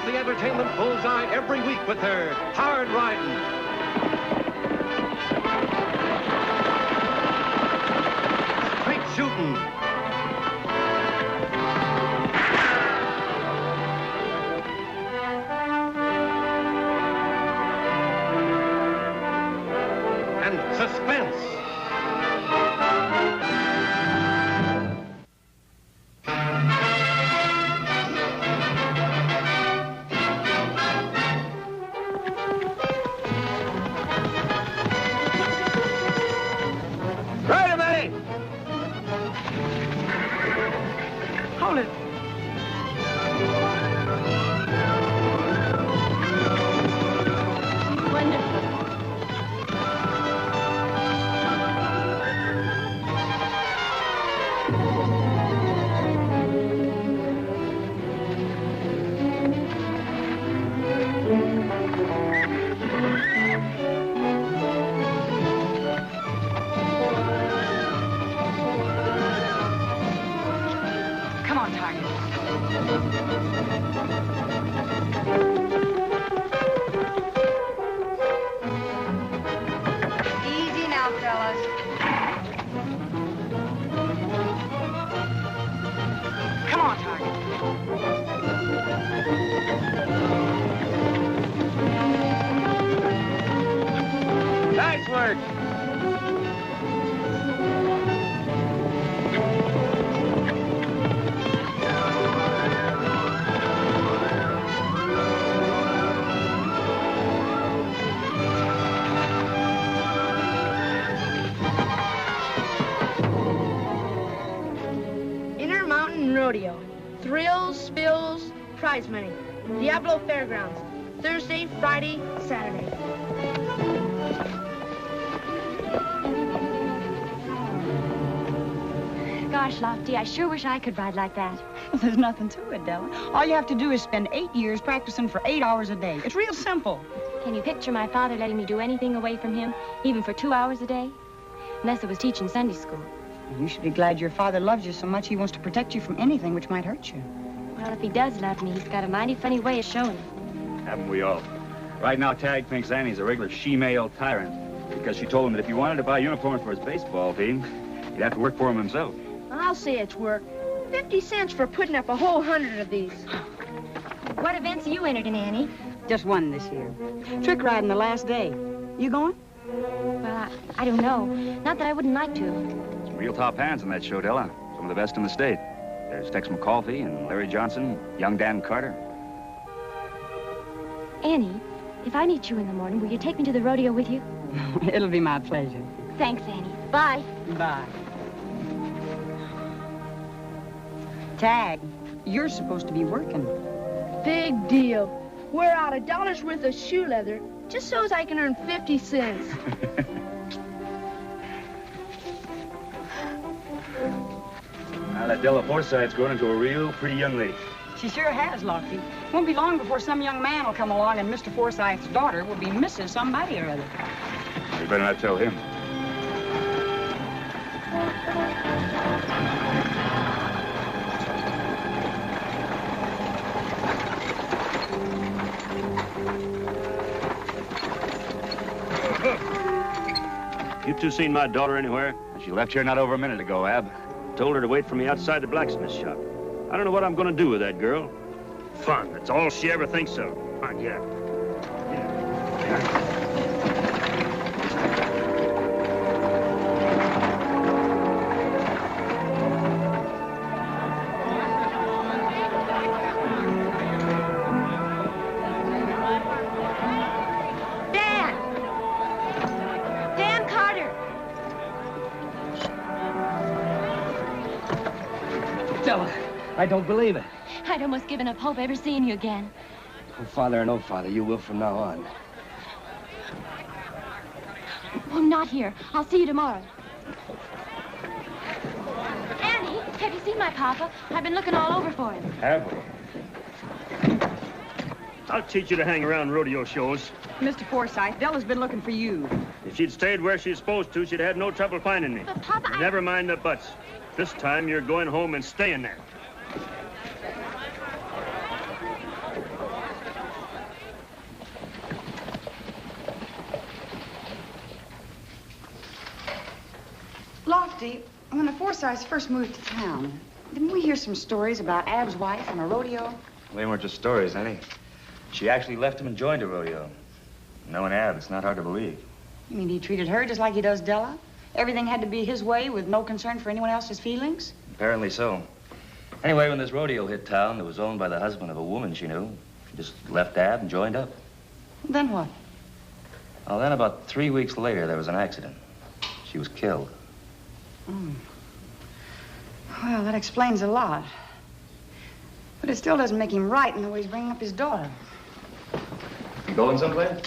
the entertainment Bullseye every week with their hard riding, straight shooting, and suspense. Rodeo. Thrills, spills, prize money. Diablo Fairgrounds. Thursday, Friday, Saturday. Gosh, Lofty, I sure wish I could ride like that. There's nothing to it, Della. All you have to do is spend 8 years practicing for 8 hours a day. It's real simple. Can you picture my father letting me do anything away from him, even for 2 hours a day? Unless it was teaching Sunday school. You should be glad your father loves you so much he wants to protect you from anything which might hurt you. Well, if he does love me, he's got a mighty funny way of showing it. Haven't we all? Right now, Tagg thinks Annie's a regular she-male tyrant because she told him that if he wanted to buy uniforms for his baseball team, he'd have to work for him himself. I'll say it's work. 50 cents for putting up a whole 100 of these. What events are you entered in, Annie? Just one this year. Trick riding the last day. You going? Well, I don't know. Not that I wouldn't like to. Some real top hands in that show, Della. Some of the best in the state. There's Tex McCauley and Larry Johnson, young Dan Carter. Annie, if I meet you in the morning, will you take me to the rodeo with you? It'll be my pleasure. Thanks, Annie. Bye. Bye. Tagg, you're supposed to be working. Big deal. Wear out $1 worth of shoe leather just so as I can earn 50 cents. Now, that Della Forsyth's grown into a real pretty young lady. She sure has, Lofty. Won't be long before some young man will come along and Mr. Forsyth's daughter will be Mrs. somebody or other. You better not tell him. You two seen my daughter anywhere? She left here not over a minute ago, Ab. Told her to wait for me outside the blacksmith shop. I don't know what I'm gonna do with that girl. Fun, that's all she ever thinks of. My God. I don't believe it. I'd almost given up hope ever seeing you again. Oh, Father or no father, you will from now on. Well, I'm not here. I'll see you tomorrow. Annie, have you seen my papa? I've been looking all over for him. Have we? I'll teach you to hang around rodeo shows. Mr. Forsyth, Della's been looking for you. If she'd stayed where she's supposed to, she'd have had no trouble finding me. But, Papa, Never mind the buts. This time, you're going home and staying there. Lofty, when the Forsyths first moved to town, didn't we hear some stories about Ab's wife and a rodeo? They weren't just stories, Annie. She actually left him and joined a rodeo. Knowing Ab, it's not hard to believe. You mean he treated her just like he does Della? Everything had to be his way with no concern for anyone else's feelings? Apparently so. Anyway, when this rodeo hit town, it was owned by the husband of a woman she knew. She just left Ab and joined up. Then what? Well, then about 3 weeks later, there was an accident. She was killed. Well, that explains a lot. But it still doesn't make him right in the way he's bringing up his daughter. You going someplace?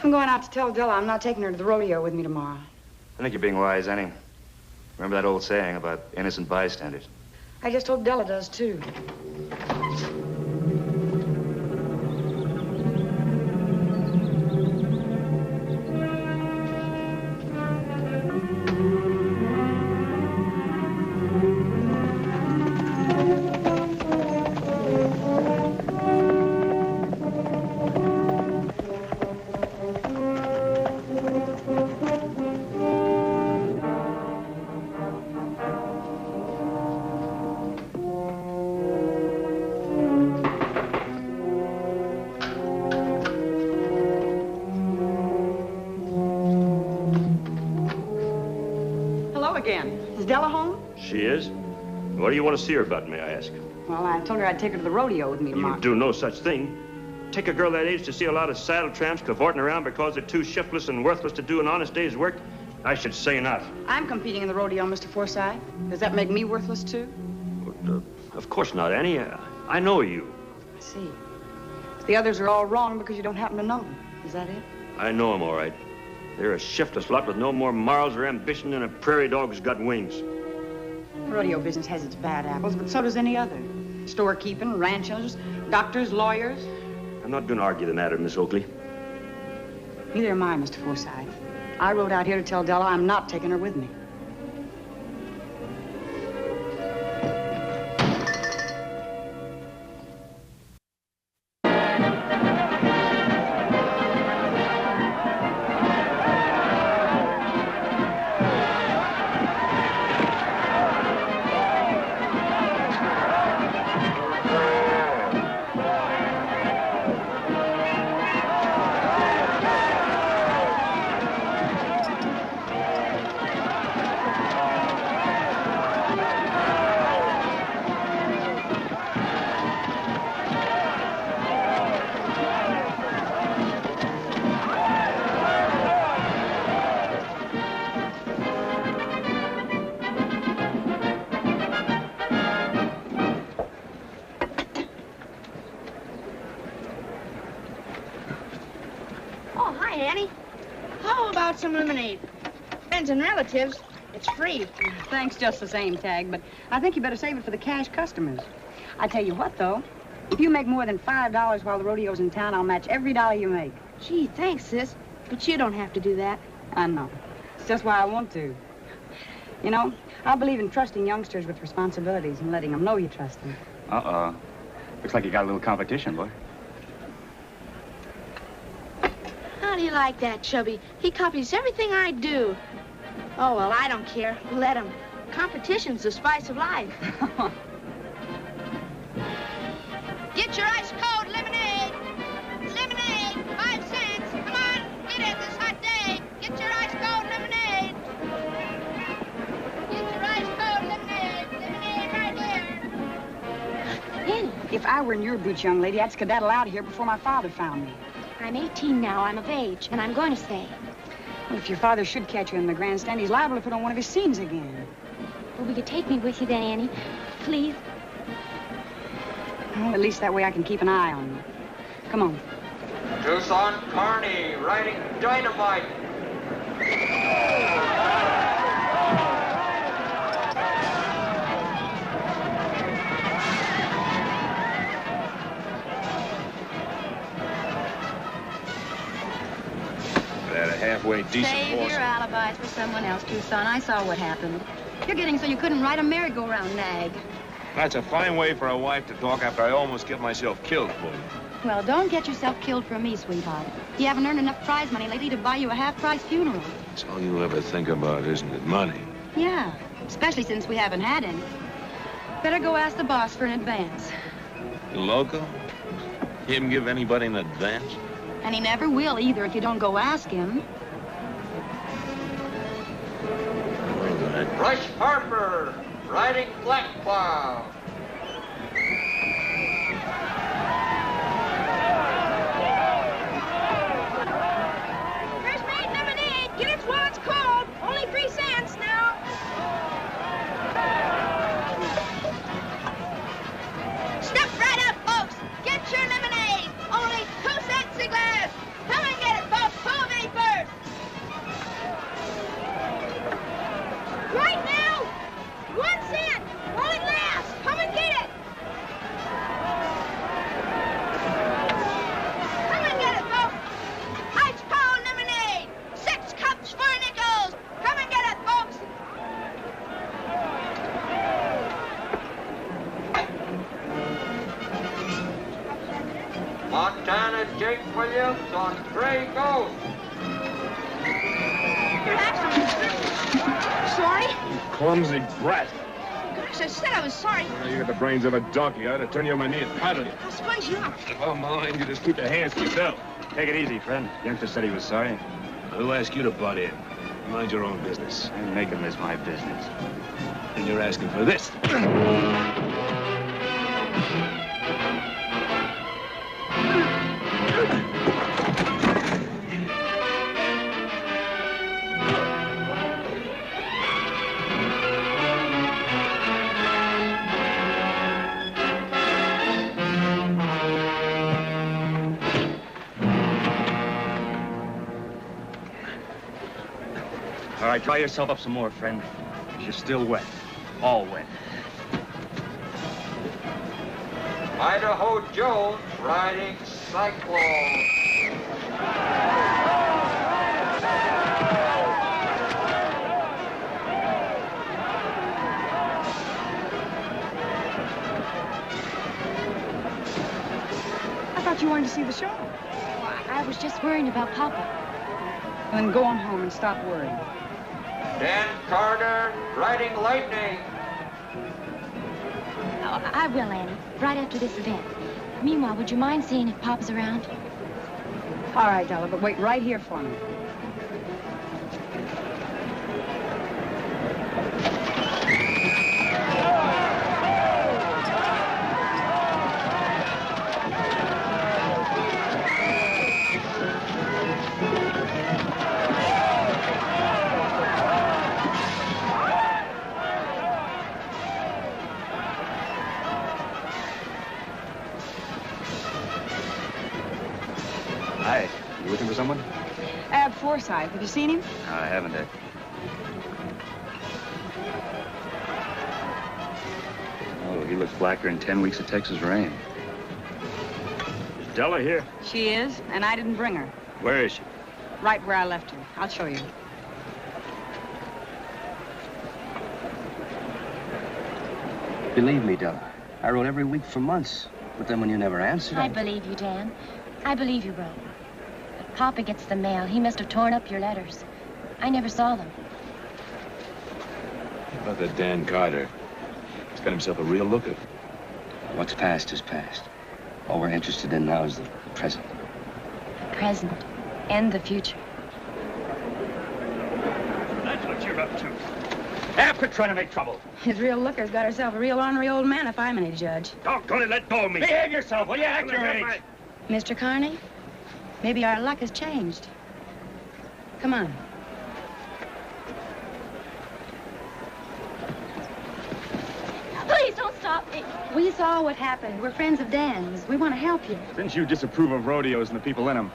I'm going out to tell Della I'm not taking her to the rodeo with me tomorrow. I think you're being wise, Annie. Remember that old saying about innocent bystanders? I just hope Della does, too. Is Della home? She is. What do you want to see her about, may I ask? Well, I told her I'd take her to the rodeo with me tomorrow. You do no such thing. Take a girl that age to see a lot of saddle tramps cavorting around because they're too shiftless and worthless to do an honest day's work? I should say not. I'm competing in the rodeo, Mr. Forsyth. Does that make me worthless, too? Of course not, Annie. I know you. I see. The others are all wrong because you don't happen to know them. Is that it? I know them, all right. They're a shiftless lot with no more morals or ambition than a prairie dog's got wings. The rodeo business has its bad apples, but so does any other. Storekeeping, ranchers, doctors, lawyers. I'm not going to argue the matter, Miss Oakley. Neither am I, Mr. Forsyth. I rode out here to tell Della I'm not taking her with me. Some lemonade. Friends and relatives, it's free. Thanks just the same, Tagg, but I think you better save it for the cash customers. I tell you what, though, if you make more than $5 while the rodeo's in town, I'll match every dollar you make. Gee, thanks, sis. But you don't have to do that. I know. It's just why I want to. You know, I believe in trusting youngsters with responsibilities and letting them know you trust them. Uh-oh. Looks like you got a little competition, boy. How do you like that, Chubby? He copies everything I do. Oh, well, I don't care. Let him. Competition's the spice of life. Get your ice cold lemonade. Lemonade, 5 cents. Come on, get it this hot day. Get your ice cold lemonade. Get your ice cold lemonade. Lemonade right here. Annie. If I were in your boots, young lady, I'd skedaddle out of here before my father found me. I'm 18 now. I'm of age, and I'm going to stay. Well, if your father should catch you in the grandstand, he's liable to put on one of his scenes again. Well, will you take me with you then, Annie? Please? Well, at least that way I can keep an eye on you. Come on. Tucson Carney riding dynamite. Halfway decent Save horse. your alibis for someone else, Tucson. I saw what happened. You're getting so you couldn't ride a merry-go-round nag. That's a fine way for a wife to talk after I almost get myself killed for you. Well, don't get yourself killed for me, sweetheart. You haven't earned enough prize money lately to buy you a half-price funeral. It's all you ever think about, isn't it? Money. Yeah, especially since we haven't had any. Better go ask the boss for an advance. You loco? He didn't give anybody an advance? And he never will either if you don't go ask him. All right. Rush Harper, riding Black Cloud. Fresh made lemonade. Get it while it's cold. Only 3 cents now. Step right up, folks. Get your lemonade. Only 2 cents a glass. Come and get it, folks. Who will be first? Right now, 1 cent. While it lasts. Come and get it. Come and get it, folks. Ice cold lemonade. 6 cups for nickels. Come and get it, folks. Montana Jake Williams on Grjngo. Sorry? Clumsy brat. Gosh, I said I was sorry. You got the brains of a donkey. I ought to turn you on my knee and paddle you. I'll sponge you up. If I'm mine, you just keep your hands to yourself. Take it easy, friend. Youngster said he was sorry. Who asked you to butt in? Mind your own business. I make him as my business. And you're asking for this. All right, dry yourself up some more, friend. You're still wet. All wet. Idaho Jones riding Cyclone. I thought you wanted to see the show. I was just worrying about Papa. Then go on home and stop worrying. Dan Carter riding Lightning. Oh, I will, Annie, right after this event. Meanwhile, would you mind seeing if Papa's around? All right, Della, but wait right here for me. Hi. You looking for someone? Forsyth, have you seen him? No, I haven't yet. Oh, he looks blacker than 10 weeks of Texas rain. Is Della here? She is, and I didn't bring her. Where is she? Right where I left her. I'll show you. Believe me, Della, I wrote every week for months. But then when you never answered, I believe you, Dan. I believe you wrote. But Papa gets the mail. He must have torn up your letters. I never saw them. About that Dan Carter. He's got himself a real looker. What's past is past. All we're interested in now is the present. The present and the future. That's what you're up to. Quit trying to make trouble. His real looker's got herself a real ornery old man, if I'm any judge. Doggone it, let go of me. Behave yourself, will you? Act your age. Mr. Carney, maybe our luck has changed. Come on. Please don't stop me. We saw what happened. We're friends of Dan's. We want to help you. Since you disapprove of rodeos and the people in them,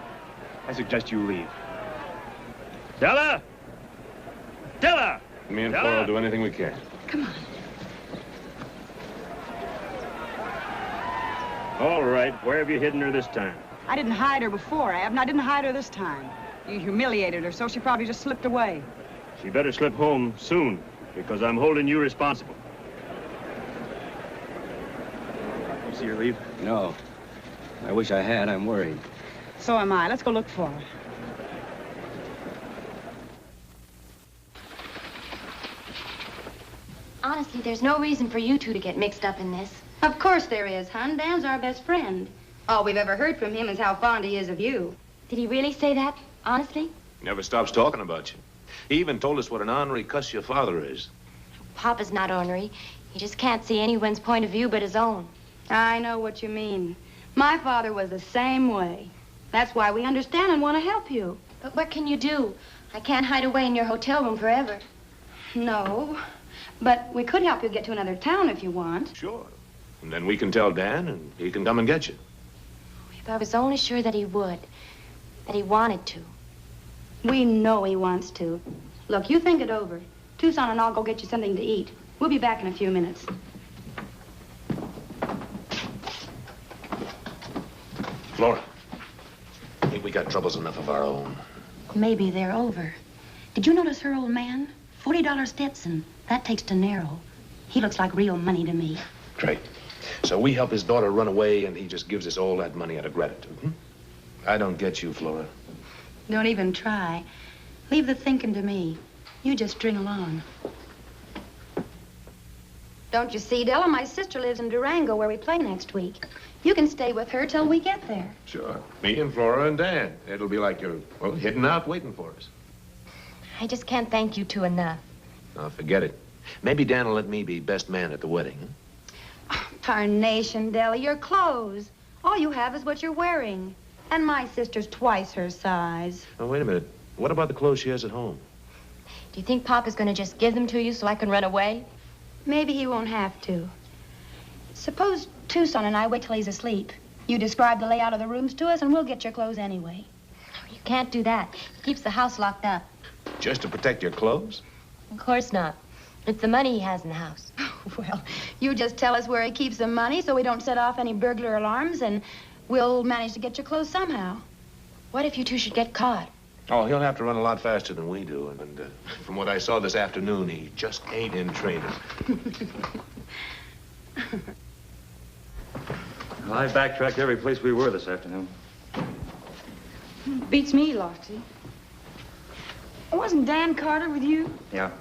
I suggest you leave. Della! Della! Me and Della! Paul will do anything we can. Come on. All right, where have you hidden her this time? I didn't hide her before, Ab, and I didn't hide her this time. You humiliated her, so she probably just slipped away. She better slip home soon, because I'm holding you responsible. You see her leave? No. I wish I had. I'm worried. So am I. Let's go look for her. Honestly, there's no reason for you two to get mixed up in this. Of course there is, hon. Dan's our best friend. All we've ever heard from him is how fond he is of you. Did he really say that? Honestly? Never stops talking about you. He even told us what an ornery cuss your father is. Papa's not ornery. He just can't see anyone's point of view but his own. I know what you mean. My father was the same way. That's why we understand and want to help you. But what can you do? I can't hide away in your hotel room forever. No, but we could help you get to another town if you want. Sure. And then we can tell Dan, and he can come and get you. If I was only sure that he would, that he wanted to. We know he wants to. Look, you think it over. Tucson and I'll go get you something to eat. We'll be back in a few minutes. Flora, I think we got troubles enough of our own. Maybe they're over. Did you notice her old man? $40 Stetson. That takes dinero. He looks like real money to me. Great. So we help his daughter run away, and he just gives us all that money out of gratitude, I don't get you, Flora. Don't even try. Leave the thinking to me. You just string along. Don't you see, Della? My sister lives in Grjngo, where we play next week. You can stay with her till we get there. Sure. Me and Flora and Dan. It'll be like you're, well, hidden out waiting for us. I just can't thank you two enough. Oh, forget it. Maybe Dan will let me be best man at the wedding. Tarnation, Della, your clothes. All you have is what you're wearing. And my sister's twice her size. Oh, wait a minute. What about the clothes she has at home? Do you think Papa's going to just give them to you so I can run away? Maybe he won't have to. Suppose Tucson and I wait till he's asleep. You describe the layout of the rooms to us, and we'll get your clothes anyway. You can't do that. He keeps the house locked up. Just to protect your clothes? Of course not. It's the money he has in the house. Well, you just tell us where he keeps the money so we don't set off any burglar alarms, and we'll manage to get your clothes somehow. What if you two should get caught? Oh, he'll have to run a lot faster than we do. And from what I saw this afternoon, he just ain't in training. Well, I backtracked every place we were this afternoon. Beats me, Lofty. Wasn't Dan Carter with you? Yeah.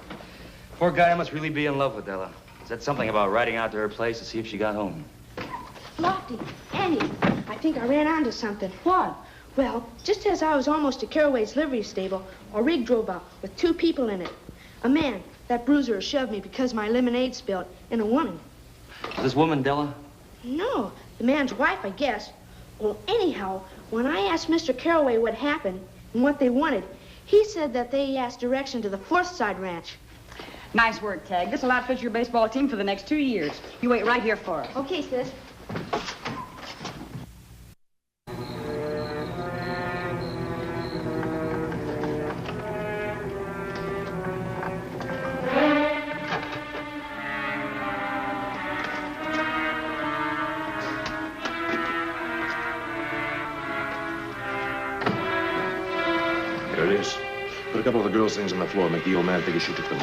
Poor guy must really be in love with Della. Said something about riding out to her place to see if she got home. Lofty, Annie, I think I ran onto something. What? Well, just as I was almost to Carraway's livery stable, a rig drove up with 2 people in it. A man, that bruiser shoved me because my lemonade spilled, and a woman. Is this woman Della? No, the man's wife, I guess. Well, anyhow, when I asked Mr. Carraway what happened and what they wanted, he said that they asked direction to the Forsyth ranch. Nice work, Tagg. This'll outfit your baseball team for the next 2 years. You wait right here for us. Okay, sis. Here it is. Put a couple of the girls' things on the floor. Make the old man figure she took them.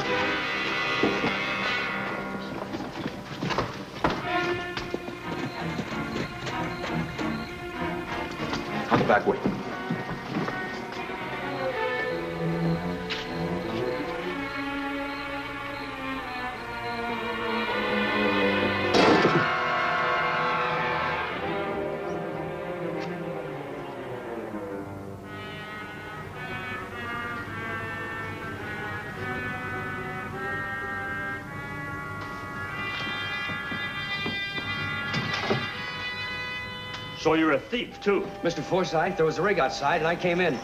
Out the back way. So you're a thief, too? Mr. Forsyth, there was a rig outside, and I came in.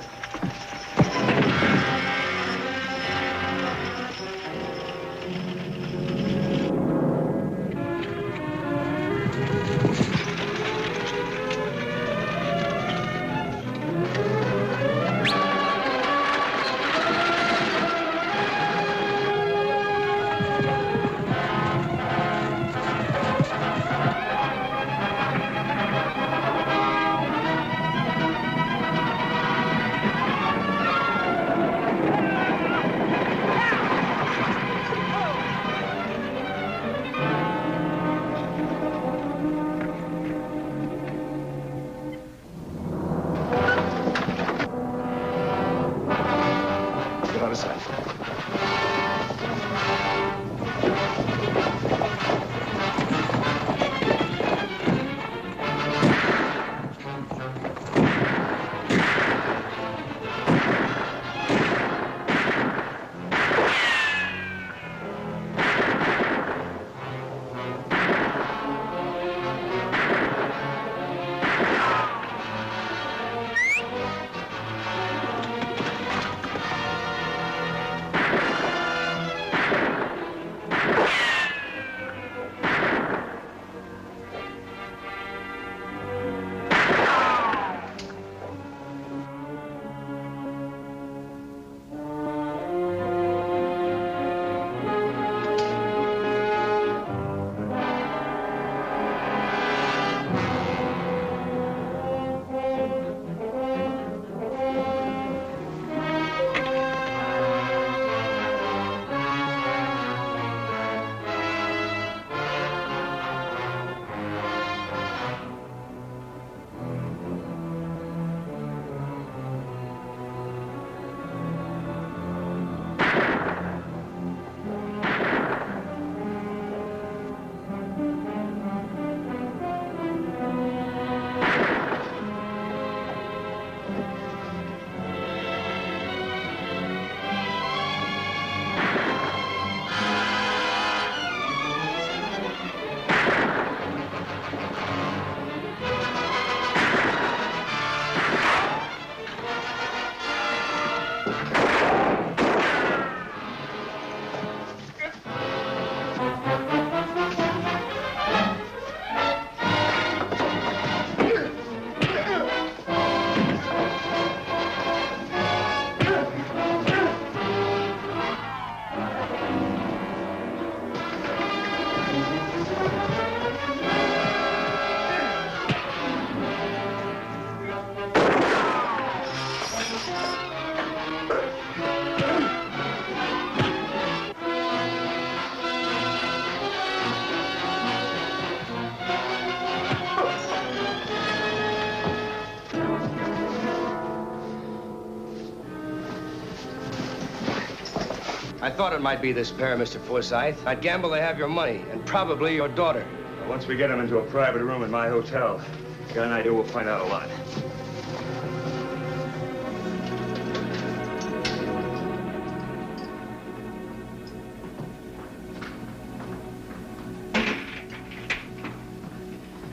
I thought it might be this pair, Mr. Forsyth. I'd gamble they have your money, and probably your daughter. Well, once we get them into a private room in my hotel, I got an idea we'll find out a lot.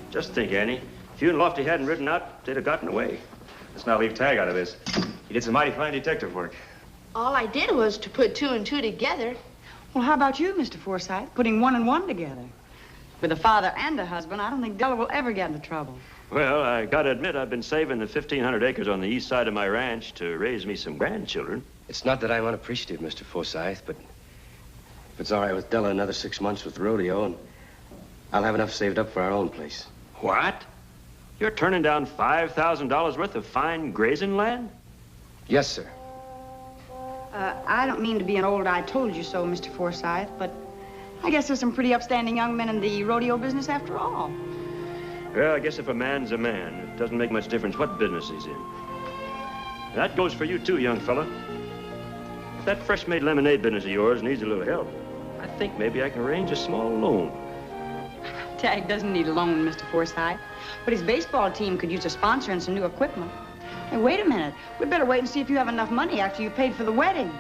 Just think, Annie. If you and Lofty hadn't ridden out, they'd have gotten away. Let's not leave Tagg out of this. He did some mighty fine detective work. All I did was to put 2 and 2 together. Well, how about you, Mr. Forsyth, putting 1 and 1 together? With a father and a husband, I don't think Della will ever get into trouble. Well, I gotta admit, I've been saving the 1,500 acres on the east side of my ranch to raise me some grandchildren. It's not that I'm unappreciative, Mr. Forsyth, but if it's all right with Della, another 6 months with rodeo, and I'll have enough saved up for our own place. What? You're turning down $5,000 worth of fine grazing land? Yes, sir. I don't mean to be an old I told you so, Mr. Forsyth, but I guess there's some pretty upstanding young men in the rodeo business after all. Well, I guess if a man's a man, it doesn't make much difference what business he's in. That goes for you too, young fella. If that fresh-made lemonade business of yours needs a little help, I think maybe I can arrange a small loan. Tagg doesn't need a loan, Mr. Forsyth, but his baseball team could use a sponsor and some new equipment. Hey, wait a minute. We'd better wait and see if you have enough money after you've paid for the wedding.